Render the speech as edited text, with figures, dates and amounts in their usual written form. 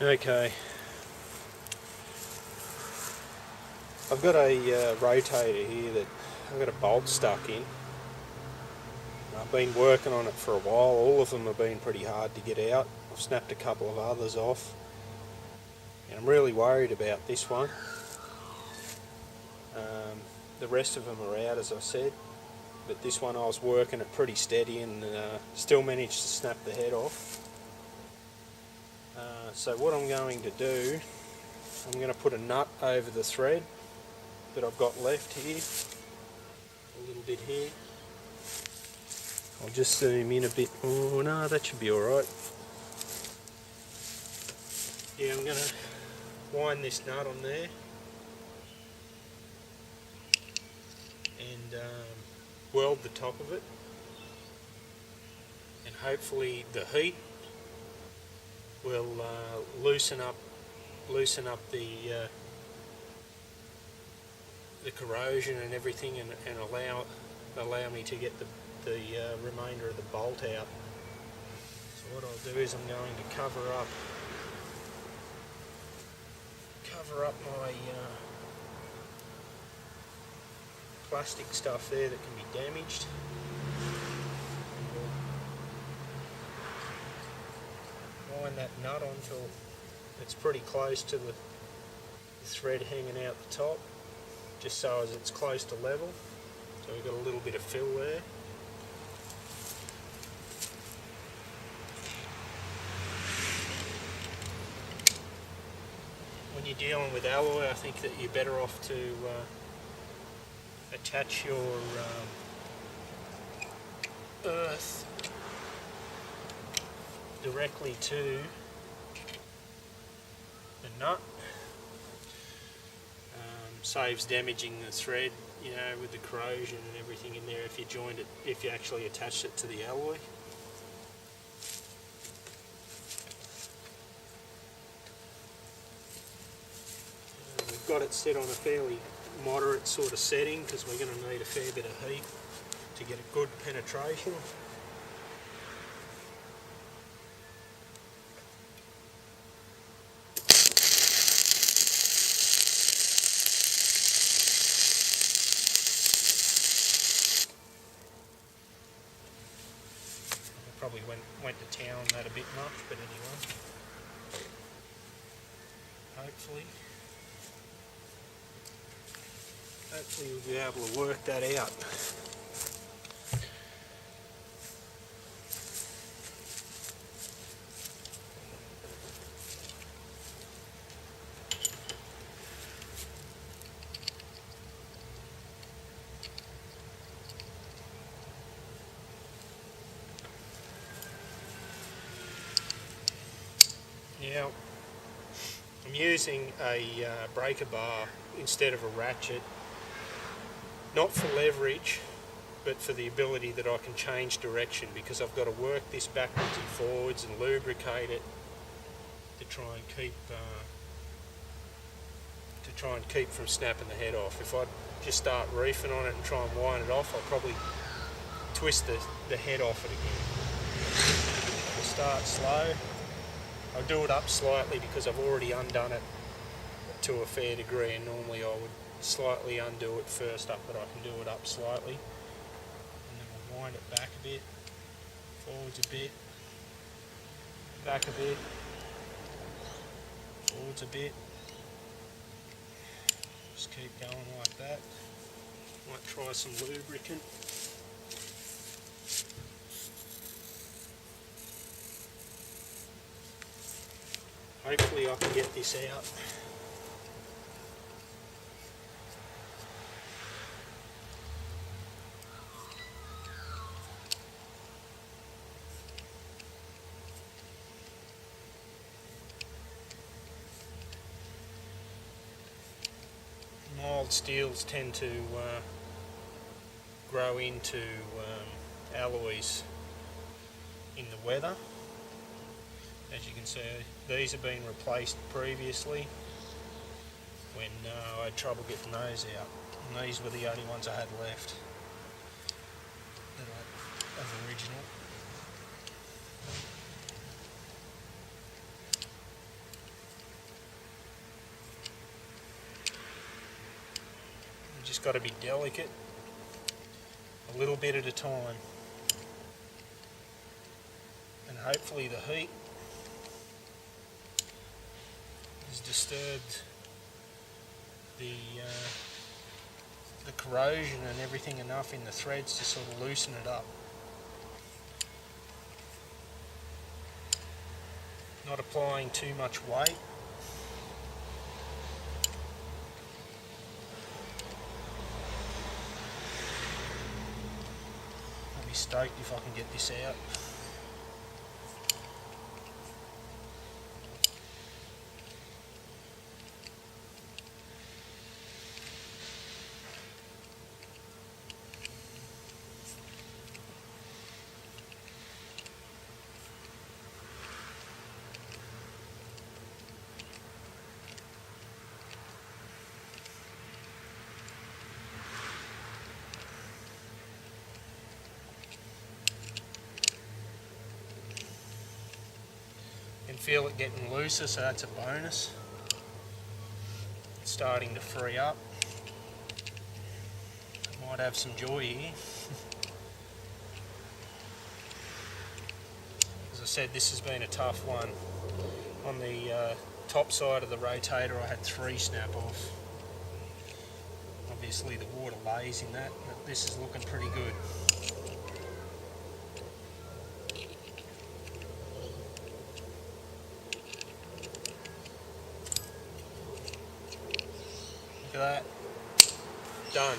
Okay, I've got a rotator here that I've got a bolt stuck in. I've been working on it for a while. All of them have been pretty hard to get out. I've snapped a couple of others off, and I'm really worried about this one. The rest of them are out, as I said, but this one I was working it pretty steady and still managed to snap the head off. So what I'm going to do, I'm going to put a nut over the thread that I've got left here, a little bit here. I'll just zoom in a bit. Oh no, that should be alright. Yeah, I'm going to wind this nut on there and weld the top of it, and hopefully the heat will loosen up the corrosion and everything, and allow me to get the remainder of the bolt out. So what I'll do is I'm going to cover up my plastic stuff there that can be damaged. Wind that nut on until it's pretty close to the thread hanging out the top, just so as it's close to level. So we've got a little bit of fill there. When you're dealing with alloy, I think that you're better off to attach your earth directly to the nut. Saves damaging the thread, you know, with the corrosion and everything in there if you actually attached it to the alloy. We've got it set on a fairly moderate sort of setting because we're going to need a fair bit of heat to get a good penetration. Probably went to town on that a bit much, but anyway, hopefully we'll be able to work that out. Now, I'm using a breaker bar instead of a ratchet, not for leverage, but for the ability that I can change direction, because I've got to work this backwards and forwards and lubricate it to try and keep from snapping the head off. If I just start reefing on it and try and wind it off, I'll probably twist the head off it again. I'll start slow. I'll do it up slightly because I've already undone it to a fair degree, and normally I would slightly undo it first up, but I can do it up slightly. And then we'll wind it back a bit, forwards a bit, back a bit, forwards a bit. Just keep going like that. Might try some lubricant. Hopefully I can get this out. Mild steels tend to grow into alloys in the weather. As you can see, these have been replaced previously when I had trouble getting those out, and these were the only ones I had left that of original. just got to be delicate, a little bit at a time, and hopefully the heat has disturbed the corrosion and everything enough in the threads to sort of loosen it up. Not applying too much weight. I'll be stoked if I can get this out. Can feel it getting looser, so that's a bonus. It's starting to free up. Might have some joy here. As I said, this has been a tough one. On the top side of the rotator I had 3 snap off. Obviously the water lays in that, but this is looking pretty good. Look at that. Done.